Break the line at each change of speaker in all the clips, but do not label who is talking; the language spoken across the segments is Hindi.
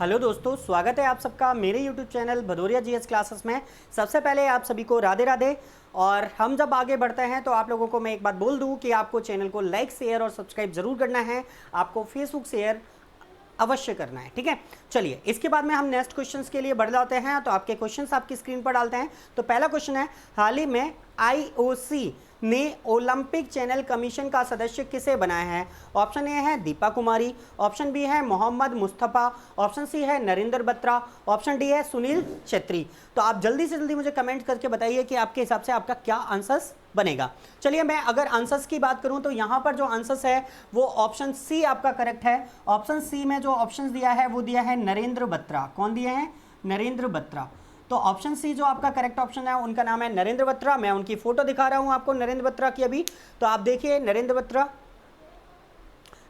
हेलो दोस्तों, स्वागत है आप सबका मेरे YouTube channel Bhadauria GS classes में। सबसे पहले आप सभी को राधे राधे। और हम जब आगे बढ़ते हैं तो आप लोगों को मैं एक बात बोल दूं कि आपको चैनल को लाइक शेयर और सब्सक्राइब जरूर करना है। आपको फेसबुक शेयर अवश्य करना है, ठीक है। चलिए, इसके बाद में हम नेक्स्ट क्वेश्चंस के लिए बढ़ जाते हैं। तो आपके क्वेश्चंस आपकी स्क्रीन पर डालते हैं। तो पहला क्वेश्चन है, हाल ही में आईओसी ने ओलंपिक चैनल कमीशन का सदस्य किसे बनाया है? ऑप्शन ए है दीपा कुमारी, ऑप्शन बी है मोहम्मद मुस्तफ़ा, ऑप्शन सी है नरेंद्र बत्रा, ऑप्शन डी है सुनील छेत्री। तो आप जल्दी से जल्दी मुझे कमेंट करके बताइए कि आपके हिसाब से आपका क्या आंसर्स बनेगा। चलिए, मैं अगर आंसर्स की बात करूं तो यहां पर जो आंसर्स है वो ऑप्शन सी आपका करेक्ट है। ऑप्शन सी में जो ऑप्शन दिया है वो दिया है नरेंद्र बत्रा। कौन दिए हैं? नरेंद्र बत्रा। तो ऑप्शन सी जो आपका करेक्ट ऑप्शन है उनका नाम है नरेंद्र बत्रा। मैं उनकी फोटो दिखा रहा हूं आपको नरेंद्र बत्रा की अभी। तो आप देखिए नरेंद्र बत्रा,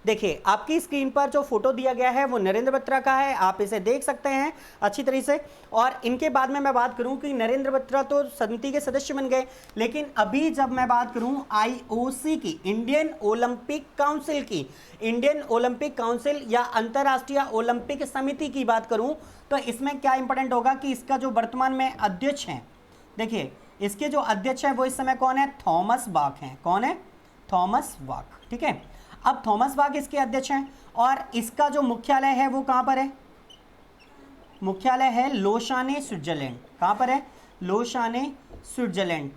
देखिए आपकी स्क्रीन पर जो फोटो दिया गया है वो नरेंद्र बत्रा का है। आप इसे देख सकते हैं अच्छी तरीके से। और इनके बाद में मैं बात करूं कि नरेंद्र बत्रा तो समिति के सदस्य बन गए, लेकिन अभी जब मैं बात करूं आईओसी की, इंडियन ओलंपिक काउंसिल की, इंडियन ओलंपिक काउंसिल या अंतर्राष्ट्रीय ओलंपिक समिति की बात करूं तो इसमें क्या इंपॉर्टेंट होगा कि इसका जो वर्तमान में अध्यक्ष है, देखिए इसके जो अध्यक्ष है वो इस समय कौन है? थॉमस बाक हैं। कौन है? थॉमस बाक, ठीक है। अब थॉमस बाक इसके अध्यक्ष हैं और इसका जो मुख्यालय है वो कहां पर है? मुख्यालय है लोशाने, स्विट्जरलैंड। कहां पर है? लोशाने, स्विट्जरलैंड,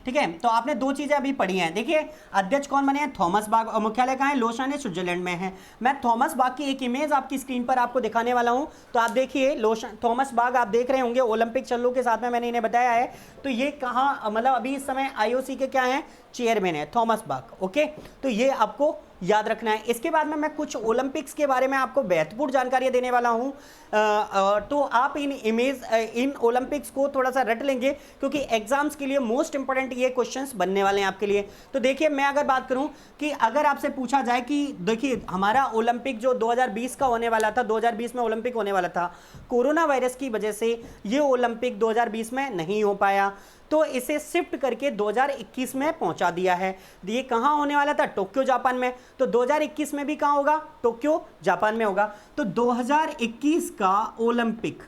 ठीक है। तो आपने दो चीजें अभी पढ़ी हैं। देखिए अध्यक्ष कौन बने हैं? थॉमस बाक, और मुख्यालय कहां है? लोशाने, स्विट्जरलैंड में है। मैं थॉमस बाक की एक इमेज आपकी स्क्रीन पर आपको दिखाने वाला हूं। तो आप देखिए थॉमस बाक आप देख रहे होंगे ओलंपिक चल्लों के साथ में मैंने इन्हें बताया है। तो ये कहां, मतलब अभी इस समय आईओसी के क्या है? चेयरमैन है थॉमस बाक। ओके, तो ये आपको याद रखना है। इसके बाद में मैं कुछ ओलंपिक्स के बारे में आपको महत्वपूर्ण जानकारी देने वाला हूं। तो आप इन ओलंपिक्स को थोड़ा सा रट लेंगे क्योंकि एग्जाम्स के लिए मोस्ट इंपॉर्टेंट ये क्वेश्चंस बनने वाले हैं आपके लिए। तो देखिए, मैं अगर बात करूं कि अगर आपसे पूछा जाए कि देखिए हमारा ओलंपिक जो 2020 का होने वाला था, 2020 में ओलंपिक होने वाला था, कोरोना वायरस की वजह से ये ओलंपिक 2020 में नहीं हो पाया, तो इसे शिफ्ट करके 2021 में पहुंचा दिया है। ये कहां होने वाला था? टोक्यो, जापान में। तो 2021 में भी कहां होगा? टोक्यो, जापान में होगा। तो 2021 का ओलंपिक,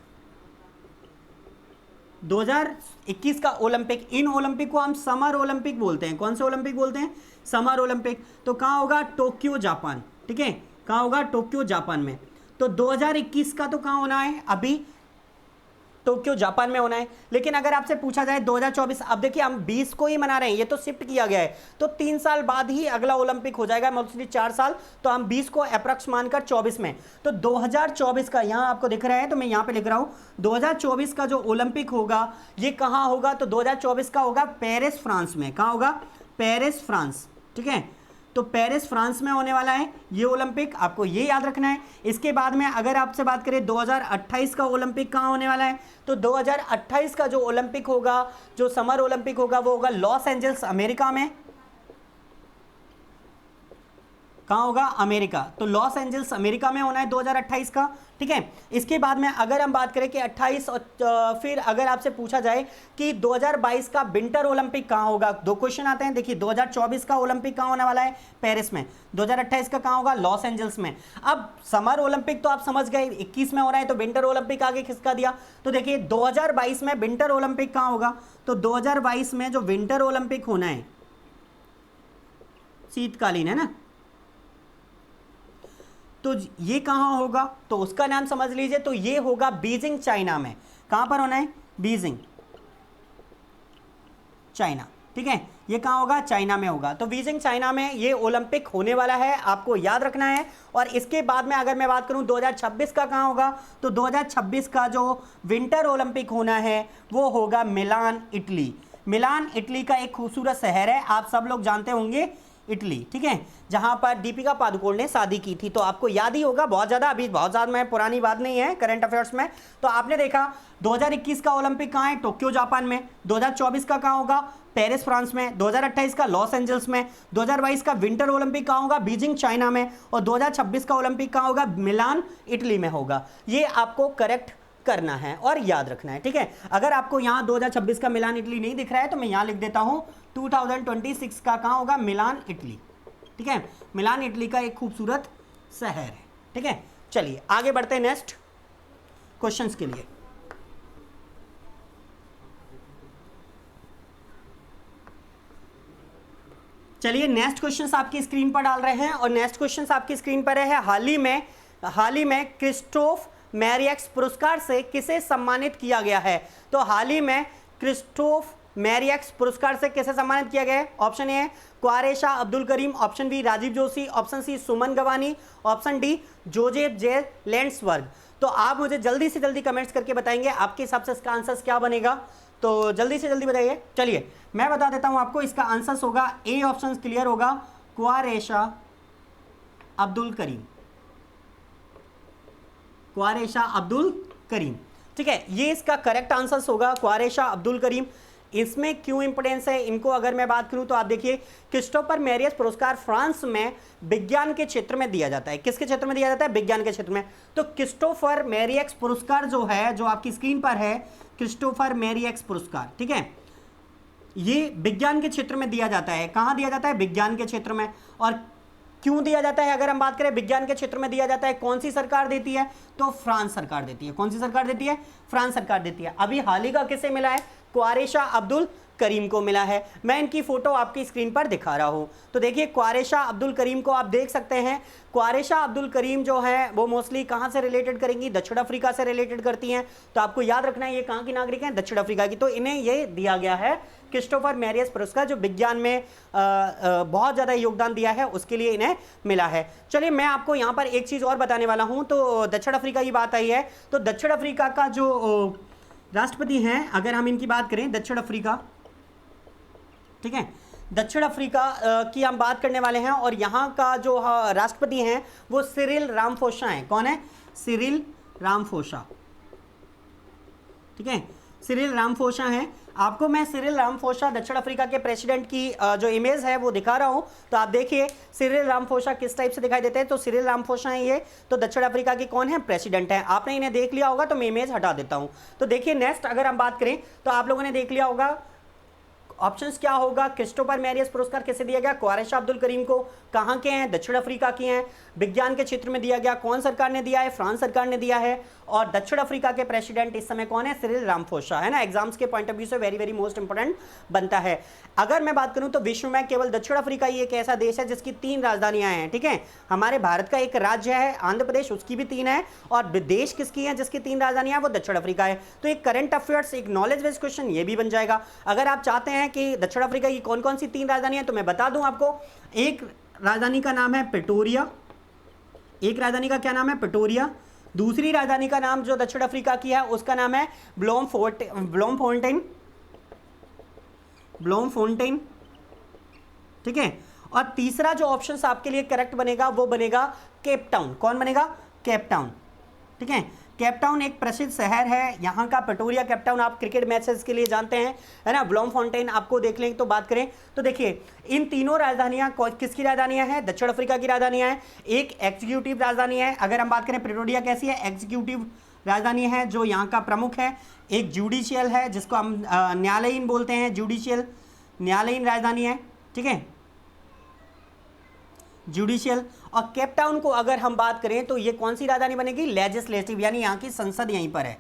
2021 का ओलंपिक, इन ओलंपिक को हम समर ओलंपिक बोलते हैं। कौन से ओलंपिक बोलते हैं? Summer Olympic. तो कहां होगा? टोक्यो, जापान, ठीक है। कहां होगा? टोक्यो, जापान में। तो 2021 का तो कहां होना है? अभी टोक्यो, जापान में होना है। लेकिन अगर आपसे पूछा जाए 2024, अब देखिए हम 20 को ही मना रहे हैं, ये तो शिफ्ट किया गया है, तो 3 साल बाद ही अगला ओलंपिक हो जाएगा, मोस्टली 4 साल। तो हम 20 को अप्रॉक्स मानकर 24 में, तो 2024 का यहां आपको दिख रहा है, तो मैं यहां पे लिख रहा हूं 2024 का जो ओलंपिक होगा ये कहां होगा? तो 2024 का होगा पेरिस, फ्रांस में। कहां होगा? पेरिस, फ्रांस, ठीक है। तो पेरिस, फ्रांस में होने वाला है ये ओलंपिक, आपको ये याद रखना है। इसके बाद में अगर आपसे बात करें 2028 का ओलंपिक कहां होने वाला है, तो 2028 का जो ओलंपिक होगा, जो समर ओलंपिक होगा, वो होगा लॉस एंजल्स, अमेरिका में। कहां होगा? अमेरिका। तो लॉस एंजल्स, अमेरिका में होना है 2028 का, ठीक है। इसके बाद में अगर हम बात करें कि 28 और फिर अगर आपसे पूछा जाए कि 2022 का विंटर ओलंपिक कहां होगा, दो क्वेश्चन आते हैं। देखिए 2024 का ओलंपिक कहां होने वाला है? पेरिस में। 2028 का कहां होगा? लॉस एंजल्स में। अब समर ओलंपिक तो आप समझ गए 21 में हो रहा है, तो विंटर ओलंपिक आगे खिसका दिया। तो देखिए 2022 में विंटर ओलंपिक कहां होगा? तो 2022 में जो विंटर ओलंपिक होना है, शीतकालीन है ना, तो ये कहां होगा? तो उसका नाम समझ लीजिए, तो ये होगा बीजिंग, चाइना में। कहां पर होना है? बीजिंग, चाइना, ठीक है। ये कहां होगा? चाइना में होगा। तो बीजिंग, चाइना में ये ओलंपिक होने वाला है, आपको याद रखना है। और इसके बाद में अगर मैं बात करूं 2026 का कहां होगा, तो 2026 का जो विंटर ओलंपिक होना है वो होगा मिलान, इटली। मिलान इटली का एक खूबसूरत शहर है, आप सब लोग जानते होंगे, इटली, ठीक है, जहां पर दीपिका पादुकोण ने शादी की थी। तो आपको याद ही होगा, बहुत ज्यादा अभी बहुत ज्यादा मैं पुरानी बात नहीं है करंट अफेयर्स में। तो आपने देखा 2021 का ओलंपिक कहां है? टोक्यो, जापान में। 2024 का कहां होगा? पेरिस, फ्रांस में। 2028 का लॉस एंजल्स में। 2022 का विंटर ओलंपिक कहां होगा? बीजिंग, चाइना में। और 2026 का ओलंपिक कहां होगा? मिलान, इटली में होगा। ये आपको करेक्ट करना है और याद रखना है, ठीक है। अगर आपको यहां 2026 का मिलान, इटली नहीं दिख रहा है तो मैं यहां लिख देता हूं 2026 का कहां होगा? मिलान, इटली, ठीक है। मिलान इटली का एक खूबसूरत शहर है, ठीक है। चलिए आगे बढ़ते हैं नेक्स्ट क्वेश्चंस के लिए। चलिए नेक्स्ट क्वेश्चंस आपकी स्क्रीन पर डाल रहे हैं और नेक्स्ट क्वेश्चंस आपकी स्क्रीन पर है। हाल ही में क्रिस्टोफ मैरियक्स पुरस्कार से किसे सम्मानित किया गया है? तो हाल ही में क्रिस्टोफ मैरियक्स पुरस्कार से किसे सम्मानित किया गया है? ऑप्शन ए है Quaresha Abdul Karim, option B Rajiv Joshi, option C Suman Gawani, option D Joseph J Landsberg. तो आप मुझे जल्दी से जल्दी कमेंट्स करके बताएंगे आपके हिसाब से इसका आंसर क्या बनेगा, तो जल्दी से जल्दी बताइए। चलिए मैं बता देता हूं आपको, इसका आंसर होगा ए ऑप्शन क्लियर होगा, क्वारेशा अब्दुल करीम, क्वारेशा अब्दुल करीम। ठीक है, ये इसका करेक्ट आंसर होगा, क्वारेशा अब्दुल करीम। इसमें क्यों इंपोर्टेंस है इनको अगर मैं बात करूं तो आप देखिए, क्रिस्टोफर मैरियस पुरस्कार फ्रांस में विज्ञान के क्षेत्र में दिया जाता है। किसके क्षेत्र में दिया जाता है? विज्ञान के क्षेत्र में। तो क्रिस्टोफर मैरियस पुरस्कार जो है, जो आपकी स्क्रीन पर है, क्रिस्टोफर मैरियस पुरस्कार, ठीक है, ये विज्ञान के क्षेत्र में दिया जाता है। कहां दिया जाता है? विज्ञान के क्षेत्र में। और क्यों दिया जाता है? अगर हम बात करें विज्ञान के क्षेत्र में दिया जाता है, कौन सी सरकार देती है? तो फ्रांस सरकार देती है। कौन सी सरकार देती है? फ्रांस सरकार देती है। अभी हाल ही का किसे मिला है? क्वारेशा अब्दुल करीम को मिला है। मैं इनकी फोटो आपकी स्क्रीन पर दिखा रहा हूं, तो देखिए क्वारेशा अब्दुल करीम को आप देख सकते हैं। क्वारेशा अब्दुल करीम जो है वो मोस्टली कहां से रिलेटेड करेंगी? दक्षिण अफ्रीका से रिलेटेड करती हैं। तो आपको याद रखना है ये कहां की नागरिक हैं? दक्षिण अफ्रीका की। तो इन्हें ये दिया गया है क्रिस्टोफर मैरियस पुरस्कार, जो विज्ञान में बहुत ज़्यादा योगदान दिया है, उसके लिए इन्हें मिला है। चलिए मैं आपको यहाँ पर एक चीज़ और बताने वाला हूँ। तो दक्षिण अफ्रीका की बात आई है, तो दक्षिण अफ्रीका का जो राष्ट्रपति हैं, अगर हम इनकी बात करें, दक्षिण अफ्रीका, ठीक है, दक्षिण अफ्रीका की हम बात करने वाले हैं। और यहाँ का जो राष्ट्रपति हैं वो सिरिल रामफोसा हैं। कौन है? सिरिल रामफोसा, ठीक है, सिरिल रामफोसा हैं। आपको मैं सिरिल रामफोसा दक्षिण अफ्रीका के प्रेसिडेंट की जो इमेज है वो दिखा रहा हूं। तो आप देखिए सिरिल रामफोसा किस टाइप से दिखाई देते हैं। तो सिरिल रामफोसा है ये, तो दक्षिण अफ्रीका के कौन है? प्रेसिडेंट हैं। आपने इन्हें देख लिया होगा, तो मैं इमेज हटा देता हूं। तो देखिए नेक्स्ट अगर हम बात करें तो आप लोगों ने देख लिया होगा, ऑप्शंस क्या होगा? क्रिस्टोफर मैरियस पुरस्कार किसे दिया गया? क्वारेशा अब्दुल करीम को। कहां के हैं? दक्षिण अफ्रीका के हैं। विज्ञान के क्षेत्र में दिया गया। कौन सरकार ने दिया है? फ्रांस सरकार ने दिया है। और दक्षिण अफ्रीका के प्रेसिडेंट इस समय कौन है? सिरिल रामफोसा, है ना। एग्जाम्स के पॉइंट ऑफ व्यू से वेरी वेरी मोस्ट इंपोर्टेंट बनता है। अगर मैं बात करूं तो विश्व में केवल दक्षिण अफ्रीका ही एक ऐसा देश है जिसकी 3 राजधानियां हैं, ठीक है। हमारे भारत का एक राज्य है आंध्र प्रदेश, उसकी भी 3 है। और देश किसकी है जिसकी 3 राजधानियां? वो दक्षिण अफ्रीका है। तो एक करंट अफेयर्स, एक नॉलेज बेस्ड क्वेश्चन ये भी बन जाएगा। अगर आप चाहते हैं कि दक्षिण अफ्रीका की कौन कौन सी 3 राजधानियां, तो मैं बता दूं आपको। एक राजधानी का नाम है प्रिटोरिया, एक राजधानी का क्या नाम है? प्रिटोरिया। दूसरी राजधानी का नाम जो दक्षिण अफ्रीका की है उसका नाम है ब्लोमफोंटेन, ठीक है। और तीसरा जो ऑप्शन आपके लिए करेक्ट बनेगा वो बनेगा केप टाउन। कौन बनेगा? केप टाउन, ठीक है। केप टाउन एक प्रसिद्ध शहर है यहाँ का। प्रिटोरिया, केप टाउन आप क्रिकेट मैचेस के लिए जानते हैं, है ना। ब्लोमफोंटेन आपको देख लें तो बात करें तो देखिए इन तीनों राजधानियाँ किसकी राजधानियाँ हैं? दक्षिण अफ्रीका की राजधानियाँ हैं। एक एग्जीक्यूटिव राजधानी है, अगर हम बात करें प्रिटोरिया कैसी है? एग्जीक्यूटिव राजधानी है जो यहाँ का प्रमुख है। एक जुडिशियल है जिसको हम न्यायालयीन बोलते हैं, जुडिशियल न्यायालयीन राजधानी है, ठीक है, जुडिशियल। और केप टाउन को अगर हम बात करें तो ये कौन सी राजधानी बनेगी? लेजिस्लेटिव, यानी यहाँ की संसद यहीं पर है,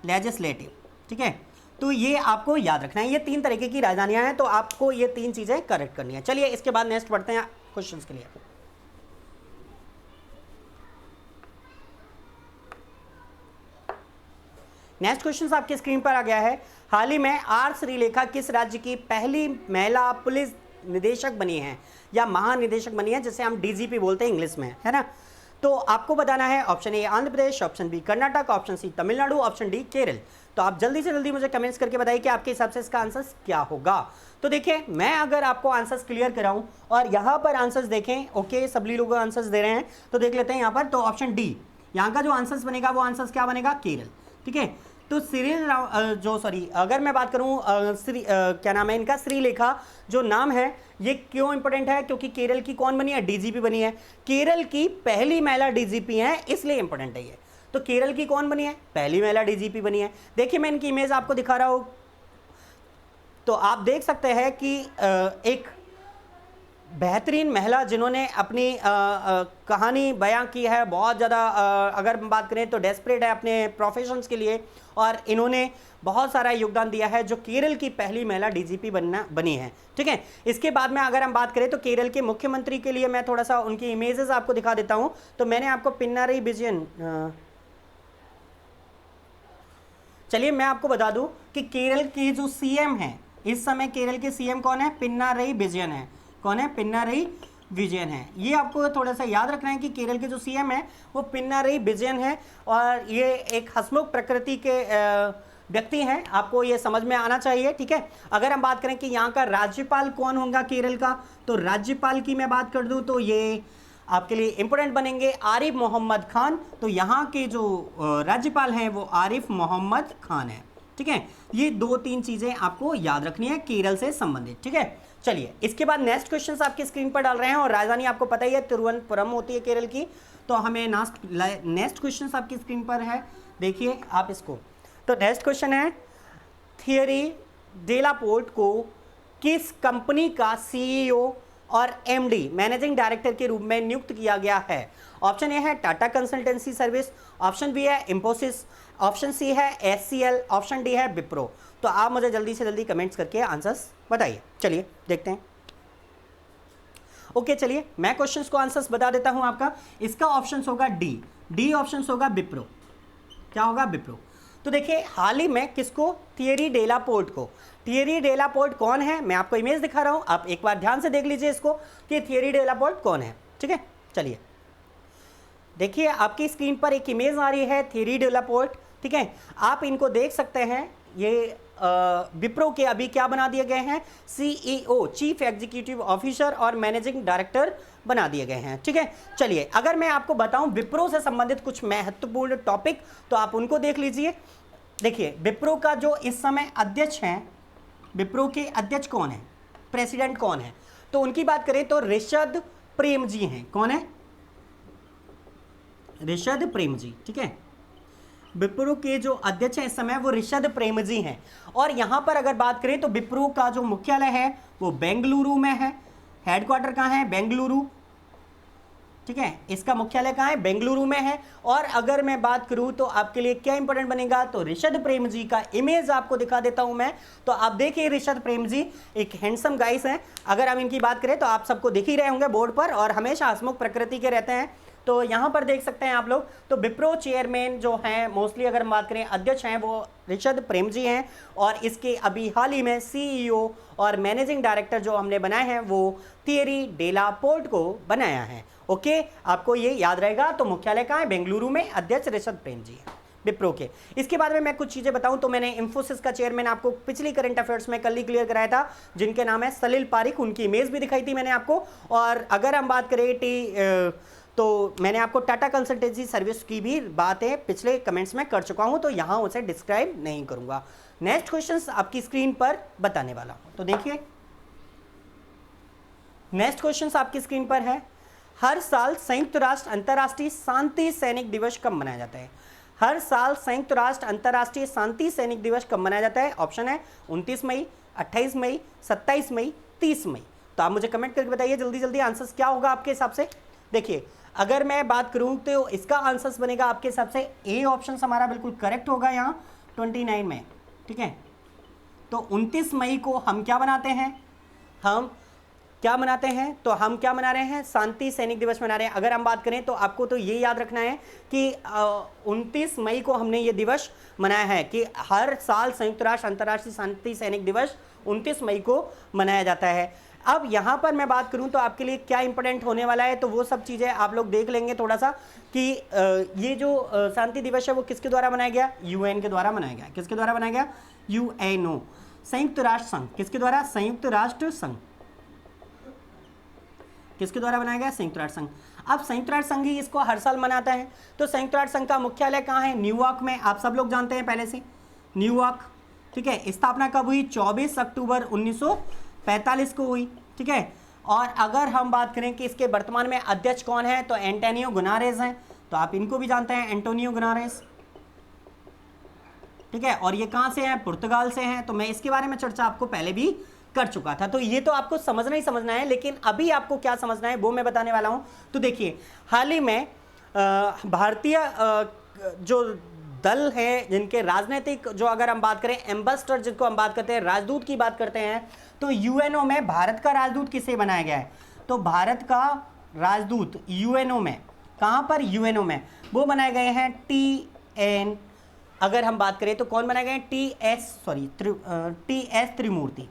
लेजिस्लेटिव, ठीक है। तो ये आपको याद रखना है, ये 3 तरीके की राजधानियां हैं, तो आपको ये 3 चीजें करेक्ट करनी है। चलिए इसके बाद नेक्स्ट बढ़ते हैं क्वेश्चंस के लिए। नेक्स्ट क्वेश्चन आपकी स्क्रीन पर आ गया है। हाल ही में आर श्रीलेखा किस राज्य की पहली महिला पुलिस निदेशक बनी है या महानिदेशक बनी है, जिसे हम डीजीपी बोलते हैं इंग्लिश में, है ना। तो आपको बताना है option A Andhra Pradesh, option B Karnataka, option C Tamil Nadu, option D Kerala. तो आप जल्दी से जल्दी मुझे कमेंट्स करके बताइए कि आपके हिसाब से इसका आंसर क्या होगा। तो देखिए मैं अगर आपको आंसर्स क्लियर कराऊं और यहाँ पर आंसर्स देखें, ओके सभी लोग आंसर्स दे रहे हैं, तो देख लेते हैं यहाँ पर। तो ऑप्शन डी, यहाँ का जो आंसर्स बनेगा वो आंसर्स क्या बनेगा? केरल, ठीक है। तो अगर मैं बात करूं क्या नाम है इनका? श्रीलेखा जो नाम है ये क्यों इंपॉर्टेंट है? क्योंकि केरल की कौन बनी है? डीजीपी बनी है। केरल की पहली महिला डीजीपी है, इसलिए इंपॉर्टेंट है ये। तो केरल की कौन बनी है? पहली महिला डीजीपी बनी है। देखिए मैं इनकी इमेज आपको दिखा रहा हूं, तो आप देख सकते हैं कि एक बेहतरीन महिला जिन्होंने अपनी कहानी बयां की है, बहुत ज़्यादा अगर हम बात करें तो डेस्परेट है अपने प्रोफेशंस के लिए, और इन्होंने बहुत सारा योगदान दिया है, जो केरल की पहली महिला डीजीपी बनी है। ठीक है, इसके बाद में अगर हम बात करें तो केरल के मुख्यमंत्री के लिए मैं थोड़ा सा उनकी इमेजेस आपको दिखा देता हूं। तो मैंने आपको पिनारई विजयन, चलिए मैं आपको बता दूं कि केरल के जो सीएम हैं इस समय, केरल के सीएम कौन है? पिनारई विजयन है। कौन है? पिनारई विजयन है। ये आपको थोड़ा सा याद रखना है कि केरल के जो सीएम है वो पिनारई विजयन है, और ये एक हंसमुख प्रकृति के व्यक्ति हैं, आपको ये समझ में आना चाहिए। ठीक है, अगर हम बात करें कि यहाँ का राज्यपाल कौन होगा केरल का, तो राज्यपाल की मैं बात कर दूं तो ये आपके लिए इंपॉर्टेंट बनेंगे आरिफ मोहम्मद खान। तो यहाँ के जो राज्यपाल हैं वो आरिफ मोहम्मद खान है। ठीक है, ये 2-3 चीजें आपको याद रखनी है केरल से संबंधित। ठीक है, चलिए इसके बाद नेक्स्ट क्वेश्चन आपकी स्क्रीन पर डाल रहे हैं, और राजधानी आपको पता ही है तिरुवनंतपुरम होती है केरल की। तो हमें नेक्स्ट क्वेश्चन आपकी स्क्रीन पर है, देखिए आप इसको। तो नेक्स्ट क्वेश्चन है, थियरी डेलापोर्ट को किस कंपनी का सीईओ और एमडी मैनेजिंग डायरेक्टर के रूप में नियुक्त किया गया है? ऑप्शन ए है Tata consultancy service, option B है इंफोसिस, ऑप्शन सी है एचसीएल, ऑप्शन डी है विप्रो। तो आप मुझे जल्दी से जल्दी कमेंट्स करके आंसर्स बताइए। चलिए देखते हैं। ओके, चलिए मैं क्वेश्चंस को आंसर्स बता देता हूं आपका। इसका ऑप्शन होगा डी ऑप्शन होगा विप्रो। क्या होगा? विप्रो। तो देखिए हाल ही में किसको? थियरी डेलापोर्ट को। थियरी डेलापोर्ट कौन है? मैं आपको इमेज दिखा रहा हूं, आप एक बार ध्यान से देख लीजिए इसको कि थियरी डेलापोर्ट कौन है। ठीक है, चलिए देखिए आपकी स्क्रीन पर एक इमेज आ रही है थियरी डेलापोर्ट। ठीक है, आप इनको देख सकते हैं। ये विप्रो के अभी क्या बना दिए गए हैं? सीईओ, चीफ एग्जीक्यूटिव ऑफिसर और मैनेजिंग डायरेक्टर बना दिए गए हैं। ठीक है, चलिए अगर मैं आपको बताऊं विप्रो से संबंधित कुछ महत्वपूर्ण टॉपिक, तो आप उनको देख लीजिए। देखिए विप्रो का जो इस समय अध्यक्ष हैं, विप्रो के अध्यक्ष कौन है? प्रेसिडेंट कौन है? तो उनकी बात करें तो ऋषद प्रेम जी हैं। कौन है? ऋषद प्रेम जी। ठीक है, विप्रो के जो अध्यक्ष हैं इस समय वो ऋषद प्रेम जी हैं। और यहां पर अगर बात करें तो विप्रो का जो मुख्यालय है वो बेंगलुरु में है। हेडक्वार्टर कहां है? बेंगलुरु। ठीक है, इसका मुख्यालय कहां है? बेंगलुरु में है। और अगर मैं बात करूं तो आपके लिए क्या इंपॉर्टेंट बनेगा? तो ऋषद प्रेम जी का इमेज आपको दिखा देता हूं मैं। तो आप देखिए ऋषद प्रेम जी एक हैंडसम गाइस हैं। अगर हम इनकी बात करें तो आप सबको दिख ही रहे होंगे बोर्ड पर, और हमेशा हंसमुख प्रकृति के रहते हैं। तो यहाँ पर देख सकते हैं आप लोग। तो विप्रो चेयरमैन जो हैं, मोस्टली अगर हम बात करें अध्यक्ष हैं, वो ऋषद प्रेम जी हैं। और इसके अभी हाल ही में सीईओ और मैनेजिंग डायरेक्टर जो हमने बनाए हैं वो थियरी डेलापोर्ट को बनाया है। ओके, आपको ये याद रहेगा। तो मुख्यालय कहाँ है? बेंगलुरु में। अध्यक्ष ऋषद प्रेम जी है विप्रो के। इसके बाद में मैं कुछ चीजें बताऊं तो मैंने इंफोसिस का चेयरमैन आपको पिछली करंट अफेयर्स में कल ही क्लियर कराया था, जिनके नाम है सलील पारिक। उनकी इमेज भी दिखाई थी मैंने आपको। और अगर हम बात करें तो मैंने आपको टाटा कंसल्टेंसी सर्विस की भी बातें पिछले कमेंट्स में कर चुका हूं, तो यहां उसे डिस्क्राइब नहीं करूंगा। नेक्स्ट क्वेश्चंस आपकी स्क्रीन पर बताने वाला हूं। तो देखिए नेक्स्ट क्वेश्चंस आपकी स्क्रीन पर है, हर साल संयुक्त राष्ट्र अंतर्राष्ट्रीय शांति सैनिक दिवस कब मनाया जाता है? हर साल संयुक्त राष्ट्र अंतर्राष्ट्रीय शांति सैनिक दिवस कब मनाया जाता है? ऑप्शन है 29 मई, 28 मई, 27 मई, 30 मई। तो आप मुझे कमेंट करके बताइए जल्दी जल्दी आंसर्स क्या होगा आपके हिसाब से। देखिए अगर मैं बात करूं तो इसका आंसर्स बनेगा आपके हिसाब से ए ऑप्शन हमारा बिल्कुल करेक्ट होगा यहाँ 29 में। ठीक है, तो 29 मई को हम क्या बनाते हैं? हम क्या मनाते हैं? तो हम क्या मना रहे हैं? शांति सैनिक दिवस मना रहे हैं। अगर हम बात करें तो आपको तो ये याद रखना है कि 29 मई को हमने ये दिवस मनाया है कि हर साल संयुक्त राष्ट्र अंतर्राष्ट्रीय शांति सैनिक दिवस 29 मई को मनाया जाता है। अब यहाँ पर मैं बात करूँ तो आपके लिए क्या इंपॉर्टेंट होने वाला है, तो वो सब चीज़ें आप लोग देख लेंगे थोड़ा सा कि ये जो शांति दिवस है वो किसके द्वारा मनाया गया? यूएन के द्वारा मनाया गया। किसके द्वारा मनाया गया? यूएनओ, संयुक्त राष्ट्र संघ। किसके द्वारा? संयुक्त राष्ट्र संघ। किसके द्वारा बनाया गया? संयुक्त राष्ट्र संघ। अब संयुक्त राष्ट्र संघ ही इसको हर साल मनाता है। तो संयुक्त राष्ट्र संघ का मुख्यालय कहाँ है? न्यूयॉर्क में। आप सब लोग जानते हैं पहले से, न्यूयॉर्क। ठीक है, स्थापना कब हुई? 24 अक्टूबर 1945 को हुई। ठीक है, और अगर हम बात करें कि इसके वर्तमान में अध्यक्ष कौन है, तो एंटोनियो गुनारेस हैं। तो आप इनको भी जानते हैं, एंटोनियो गुनारेस। ठीक है, और ये कहाँ से हैं? पुर्तगाल से हैं। तो मैं इसके बारे में चर्चा आपको पहले भी कर चुका था। तो ये तो आपको समझना ही समझना है, लेकिन अभी आपको क्या समझना है वो मैं बताने वाला हूं। तो देखिए, हाल ही में भारतीय जो दल है, जिनके राजनीतिक, जो अगर हम बात करें एम्बेसडर, जिनको हम बात करते हैं, राजदूत की बात करते हैं, तो यूएनओ में भारत का राजदूत किसे बनाया गया है? तो भारत का राजदूत यूएनओ में, कहां पर? यूएनओ में वो बनाए गए हैं TN, अगर हम बात करें तो कौन बनाए गए हैं? TS त्रिमूर्ति।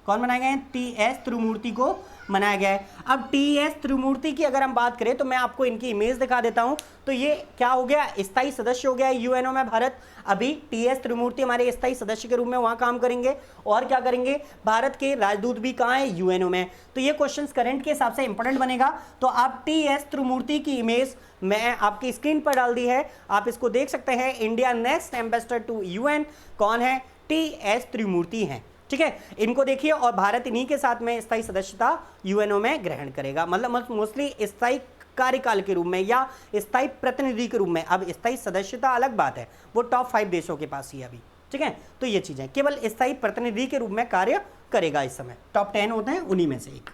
कौन बनाए गए हैं? TS त्रिमूर्ति को बनाया गया है। अब TS त्रिमूर्ति की अगर हम बात करें तो मैं आपको इनकी इमेज दिखा देता हूं। तो ये क्या हो गया? स्थायी सदस्य हो गया यूएनओ में भारत। अभी TS त्रिमूर्ति हमारे स्थायी सदस्य के रूप में वहां काम करेंगे। और क्या करेंगे? भारत के राजदूत भी कहां है? यूएनओ में। तो ये क्वेश्चन करंट के हिसाब से इंपॉर्टेंट बनेगा। तो आप TS त्रिमूर्ति की इमेज मैं आपकी स्क्रीन पर डाल दी है, आप इसको देख सकते हैं। India next ambassador to UN कौन है? TS त्रिमूर्ति हैं, ठीक है। इनको देखिए, और भारत इन्हीं के साथ में स्थायी सदस्यता यूएनओ में ग्रहण करेगा, मतलब मोस्टली स्थायी कार्यकाल के रूप में या स्थायी प्रतिनिधि के रूप में। अब स्थायी सदस्यता अलग बात है, वो टॉप 5 देशों के पास ही अभी, ठीक है। तो ये चीजें केवल स्थायी प्रतिनिधि के रूप में कार्य करेगा इस समय। टॉप 10 होते हैं, उन्हीं में से एक।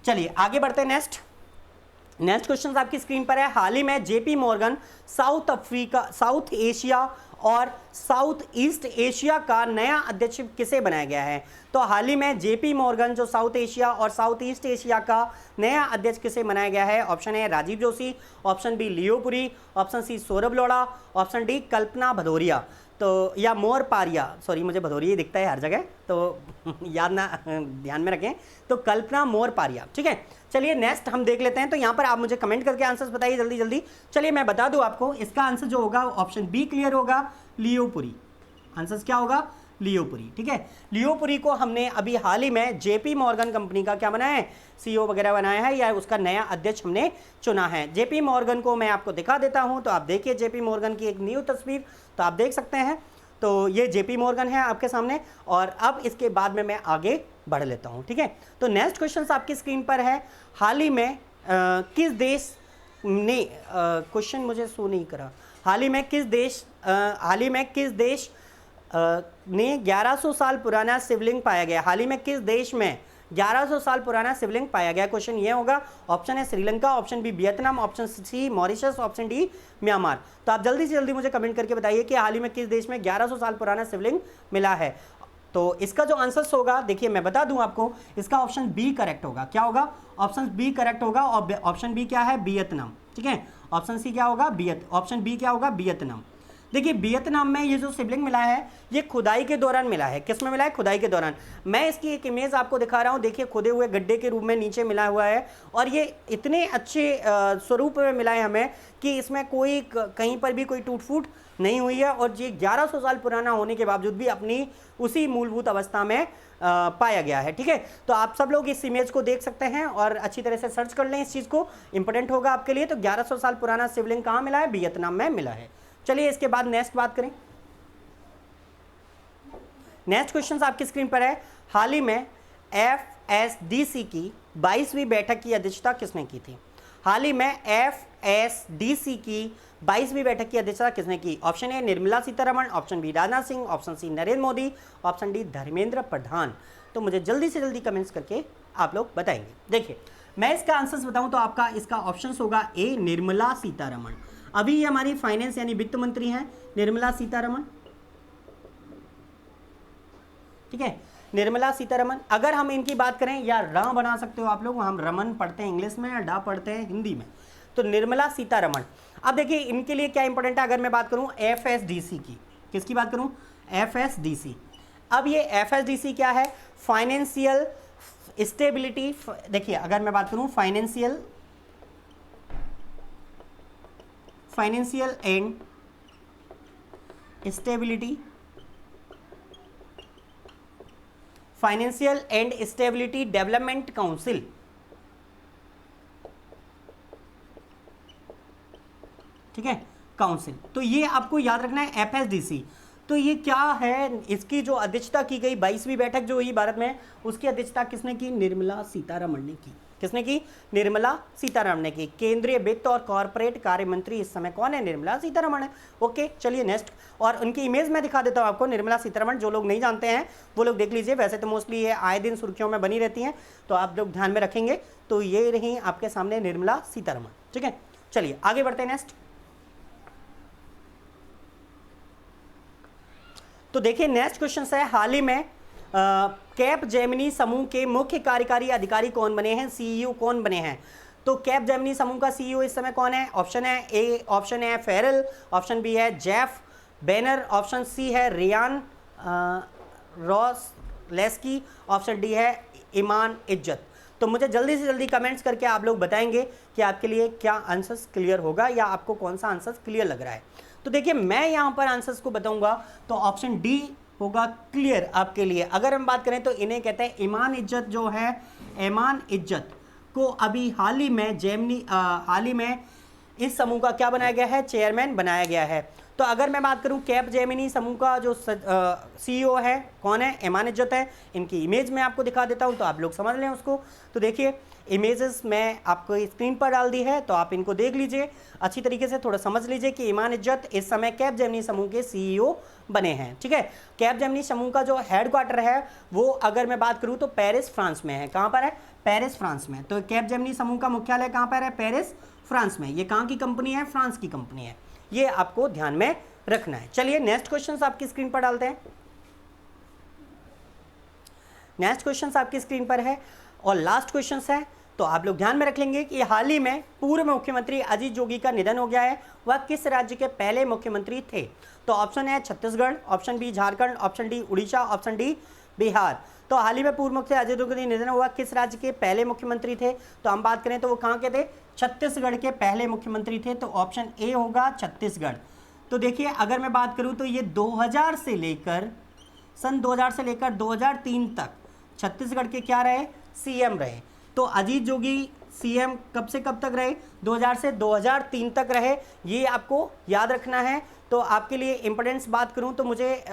चलिए आगे बढ़ते हैं। नेक्स्ट क्वेश्चन आपकी स्क्रीन पर है। हाल ही में जेपी मॉर्गन साउथ एशिया और साउथ ईस्ट एशिया का नया अध्यक्ष किसे बनाया गया है? तो हाल ही में जेपी मॉर्गन जो साउथ एशिया और साउथ ईस्ट एशिया का नया अध्यक्ष किसे बनाया गया है? ऑप्शन है Rajiv Joshi, option B Leo Puri, option C Saurabh Lodha, option D Kalpana Bhadauria. तो या मोर पारिया, सॉरी मुझे भदौरिया दिखता है हर जगह, तो याद ना, ध्यान में रखें। तो कल्पना मोर पारिया, ठीक है। चलिए नेक्स्ट हम देख लेते हैं। तो यहाँ पर आप मुझे कमेंट करके आंसर्स बताइए जल्दी जल्दी। चलिए मैं बता दूं आपको, इसका आंसर जो होगा ऑप्शन बी क्लियर होगा, लियोपुरी। आंसर क्या होगा? लियोपुरी, ठीक है। लियोपुरी को हमने अभी हाल ही में जेपी मॉर्गन कंपनी का क्या बनाया है? CEO वगैरह बनाया है, या उसका नया अध्यक्ष हमने चुना है। जेपी मॉर्गन को मैं आपको दिखा देता हूं। तो आप देखिए जेपी मॉर्गन की एक न्यू तस्वीर, तो आप देख सकते हैं। तो ये जेपी मॉर्गन है आपके सामने। और अब इसके बाद में मैं आगे बढ़ लेता हूं, ठीक है। तो नेक्स्ट क्वेश्चन आपकी स्क्रीन पर है। हाल ही में किस देश ने, क्वेश्चन मुझे शो नहीं करा, हाल ही में किस देश ने 1100 साल पुराना शिवलिंग पाया गया? हाल ही में किस देश में 1100 साल पुराना शिवलिंग पाया गया? क्वेश्चन ये होगा। ऑप्शन है Sri Lanka, option B Vietnam, option C Mauritius, option D Myanmar. तो आप जल्दी से जल्दी मुझे कमेंट करके बताइए कि हाल ही में किस देश में 1100 साल पुराना शिवलिंग मिला है। तो इसका जो आंसर होगा, देखिए मैं बता दूं आपको, इसका ऑप्शन बी करेक्ट होगा। क्या होगा? ऑप्शन बी करेक्ट होगा। और ऑप्शन बी क्या है? वियतनाम, ठीक है। ऑप्शन सी क्या होगा? ऑप्शन बी क्या होगा? वियतनाम। देखिए वियतनाम में ये जो शिवलिंग मिला है, ये खुदाई के दौरान मिला है। किस में मिला है? खुदाई के दौरान। मैं इसकी एक इमेज आपको दिखा रहा हूँ। देखिए खुदे हुए गड्ढे के रूप में नीचे मिला हुआ है, और ये इतने अच्छे स्वरूप में मिला है हमें कि इसमें कोई कहीं पर भी कोई टूट फूट नहीं हुई है। और ये 1100 साल पुराना होने के बावजूद भी अपनी उसी मूलभूत अवस्था में पाया गया है, ठीक है। तो आप सब लोग इस इमेज को देख सकते हैं और अच्छी तरह से सर्च कर लें इस चीज़ को, इंपॉर्टेंट होगा आपके लिए। तो 1100 साल पुराना शिवलिंग कहाँ मिला है? वियतनाम में मिला है। चलिए इसके बाद नेक्स्ट बात करें। नेक्स्ट क्वेश्चन आपकी स्क्रीन पर है। हाल ही में FSDC की 22वीं बैठक की अध्यक्षता किसने की थी? हाल ही में FSDC की 22वीं बैठक की अध्यक्षता किसने की? Option A Nirmala Sitharaman, option B Rajnath Singh, option C Narendra Modi, option D Dharmendra Pradhan. तो मुझे जल्दी से जल्दी कमेंट्स करके आप लोग बताएंगे। देखिए मैं इसका आंसर बताऊं तो आपका इसका ऑप्शन होगा ए निर्मला सीतारमण। अभी ये हमारी फाइनेंस यानी वित्त मंत्री हैं निर्मला सीतारमण, ठीक है। निर्मला सीतारमण। अगर हम इनकी बात करें, या र बना सकते हो आप लोग, हम रमन पढ़ते हैं इंग्लिश में, या डा पढ़ते हैं हिंदी में। तो निर्मला सीतारमण। अब देखिए इनके लिए क्या इंपॉर्टेंट है। अगर मैं बात करूं FSDC की, किसकी बात करूं? FSDC। अब ये FSDC क्या है? Financial stability. देखिए अगर मैं बात करूं financial and stability, financial and stability development council, ठीक है, काउंसिल। तो ये आपको याद रखना है FSDC। तो ये क्या है? इसकी जो अध्यक्षता की गई 22वीं बैठक जो हुई भारत में, उसकी अध्यक्षता किसने की? निर्मला सीतारमण ने की, किसने की? निर्मला सीतारमण ने की। केंद्रीय वित्त और कॉर्पोरेट कार्य मंत्री इस समय कौन है? निर्मला सीतारमण है। ओके, चलिए नेक्स्ट। और उनकी इमेज मैं दिखा देता हूं आपको, निर्मला सीतारमण। जो लोग नहीं जानते हैं वो लोग देख लीजिए, वैसे तो मोस्टली ये आए दिन सुर्खियों में बनी रहती हैं, तो आप लोग ध्यान में रखेंगे। तो ये रही आपके सामने निर्मला सीतारमण, ठीक है। चलिए आगे बढ़ते हैं नेक्स्ट। तो देखिए नेक्स्ट क्वेश्चन है, हाल ही में कैप जेमिनी समूह के मुख्य कार्यकारी अधिकारी कौन बने हैं? सीईओ कौन बने हैं? तो कैप जेमिनी समूह का सीईओ इस समय कौन है? ऑप्शन है ए, ऑप्शन है फेरल, ऑप्शन बी है जेफ बेनर, ऑप्शन सी है रियान रॉस लेस्की, ऑप्शन डी है ईमान इज्जत। तो मुझे जल्दी से जल्दी कमेंट्स करके आप लोग बताएंगे कि आपके लिए क्या आंसर्स क्लियर होगा या आपको कौन सा आंसर्स क्लियर लग रहा है। तो देखिए मैं यहाँ पर आंसर्स को बताऊंगा, तो ऑप्शन डी होगा क्लियर आपके लिए। अगर हम बात करें तो इन्हें कहते हैं ईमान इज्जत, जो है ईमान इज्जत को अभी हाल ही में इस समूह का क्या बनाया गया है? चेयरमैन बनाया गया है। तो अगर मैं बात करूं कैप जेमिनी समूह का जो सीईओ है कौन है? ईमान इज्जत है। इनकी इमेज मैं आपको दिखा देता हूं तो आप लोग समझ लें उसको। तो देखिए इमेजेस मैं आपको स्क्रीन पर डाल दी है, तो आप इनको देख लीजिए अच्छी तरीके से, थोड़ा समझ लीजिए कि ईमान इज्जत इस समय कैप जेमिनी समूह के सीईओ बने हैं, ठीक है। कैप जेमिनी समूह का जो हेडक्वार्टर है वो अगर मैं बात करूं तो पेरिस फ्रांस में है। कहां पर है? पेरिस फ्रांस में। तो कैप जेमिनी समूह का मुख्यालय कहां पर है? पेरिस फ्रांस में। ये कहां की कंपनी है? फ्रांस की कंपनी है। ये आपको ध्यान में रखना है। चलिए नेक्स्ट क्वेश्चन आपकी स्क्रीन पर डालते हैं। नेक्स्ट क्वेश्चन आपकी स्क्रीन पर है और लास्ट क्वेश्चन है, तो आप लोग ध्यान में रख लेंगे कि हाल ही में पूर्व मुख्यमंत्री अजीत जोगी का निधन हो गया है। वह किस राज्य के पहले मुख्यमंत्री थे? तो ऑप्शन है Chhattisgarh, option B Jharkhand, option D Orissa, option D Bihar. तो हाल ही में पूर्व मुख्यमंत्री अजीत जोगी का निधन हुआ, किस राज्य के पहले मुख्यमंत्री थे? तो हम बात करें तो वो कहाँ के थे? छत्तीसगढ़ के पहले मुख्यमंत्री थे। तो ऑप्शन ए होगा छत्तीसगढ़। तो देखिए अगर मैं बात करूं तो ये 2000 से लेकर सन 2000 से लेकर 2003 तक छत्तीसगढ़ के क्या रहे? सीएम रहे। तो अजीत जोगी सीएम कब से कब तक रहे? 2000 से 2003 तक रहे। ये आपको याद रखना है। तो आपके लिए इंपॉर्टेंस बात करूं तो मुझे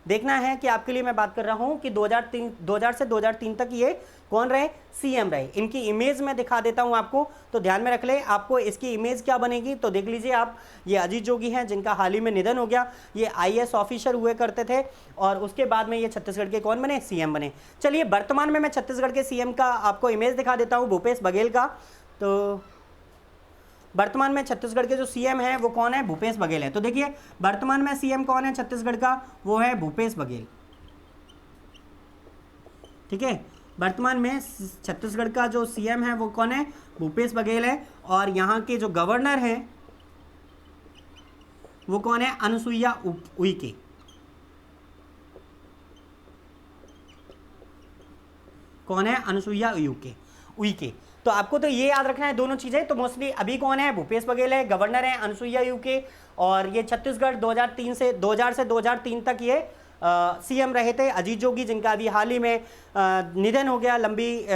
देखना है कि आपके लिए मैं बात कर रहा हूं कि 2000 से 2003 तक ये कौन रहे? सीएम रहे। इनकी इमेज मैं दिखा देता हूं आपको, तो ध्यान में रख ले। आपको इसकी इमेज क्या बनेगी तो देख लीजिए आप। ये अजीत जोगी हैं जिनका हाल ही में निधन हो गया। ये आईएएस ऑफिसर हुए करते थे और उसके बाद में ये छत्तीसगढ़ के कौन बने? सीएम बने। चलिए वर्तमान में मैं छत्तीसगढ़ के सीएम का आपको इमेज दिखा देता हूँ, भूपेश बघेल का। तो वर्तमान में छत्तीसगढ़ के जो सीएम हैं वो कौन है? भूपेश बघेल है। तो देखिए वर्तमान में सीएम कौन है छत्तीसगढ़ का? वो है भूपेश बघेल, ठीक है। वर्तमान में छत्तीसगढ़ का जो सीएम है वो कौन है? भूपेश बघेल है। और यहाँ के जो गवर्नर हैं वो कौन है? अनुसुईया उइके। कौन है? अनुसुईया उइके। तो आपको तो ये याद रखना है दोनों चीजें। तो मोस्टली अभी कौन है? भूपेश बघेल है, गवर्नर है अनुसुईया उइके। और ये छत्तीसगढ़ 2000 से 2003 तक ये सीएम रहे थे अजीत जोगी, जिनका अभी हाल ही में निधन हो गया लंबी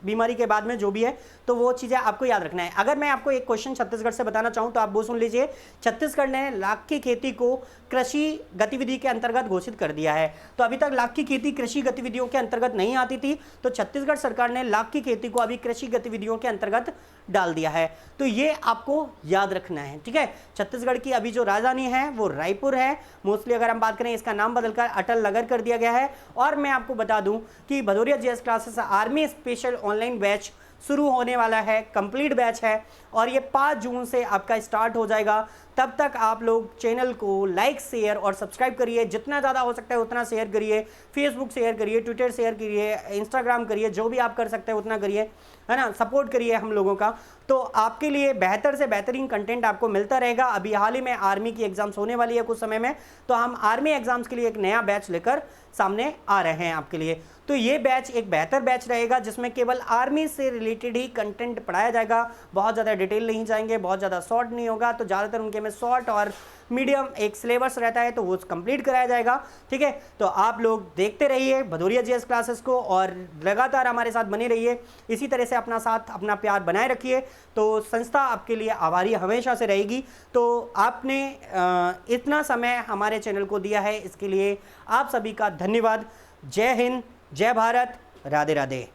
बीमारी के बाद में, जो भी है। तो वो चीज़ें आपको याद रखना है। अगर मैं आपको एक क्वेश्चन छत्तीसगढ़ से बताना चाहूँ तो आप वो सुन लीजिए। छत्तीसगढ़ ने लाख की खेती को कृषि गतिविधि के अंतर्गत घोषित कर दिया है। तो अभी तक लाख की खेती कृषि गतिविधियों के अंतर्गत नहीं आती थी, तो छत्तीसगढ़ सरकार ने लाख की खेती को अभी कृषि गतिविधियों के अंतर्गत डाल दिया है। तो ये आपको याद रखना है, ठीक है। छत्तीसगढ़ की अभी जो राजधानी है वो रायपुर है। मोस्टली अगर हम बात करें इसका नाम बदलकर अटल नगर कर दिया गया है। और मैं आपको बता दूं कि Bhadauria GS classes army special online batch शुरू होने वाला है, कंप्लीट बैच है और ये 5 जून से आपका स्टार्ट हो जाएगा। तब तक आप लोग चैनल को लाइक शेयर और सब्सक्राइब करिए, जितना ज़्यादा हो सकता है उतना शेयर करिए, फेसबुक शेयर करिए, ट्विटर शेयर करिए, इंस्टाग्राम करिए, जो भी आप कर सकते हैं उतना करिए, है ना। सपोर्ट करिए हम लोगों का, तो आपके लिए बेहतर से बेहतरीन कंटेंट आपको मिलता रहेगा। अभी हाल ही में आर्मी की एग्जाम्स होने वाली है कुछ समय में, तो हम आर्मी एग्जाम्स के लिए एक नया बैच लेकर सामने आ रहे हैं आपके लिए। तो ये बैच एक बेहतर बैच रहेगा जिसमें केवल आर्मी से रिलेटेड ही कंटेंट पढ़ाया जाएगा। बहुत ज़्यादा डिटेल नहीं जाएंगे, बहुत ज़्यादा शॉर्ट नहीं होगा। तो ज़्यादातर उनके में शॉर्ट और मीडियम एक सिलेबस रहता है, तो वो कंप्लीट कराया जाएगा, ठीक है। तो आप लोग देखते रहिए भदौरिया जीएस क्लासेस को और लगातार हमारे साथ बने रहिए। इसी तरह से अपना साथ अपना प्यार बनाए रखिए, तो संस्था आपके लिए आभारी हमेशा से रहेगी। तो आपने इतना समय हमारे चैनल को दिया है, इसके लिए आप सभी का धन्यवाद। जय हिंद, जय भारत, राधे राधे।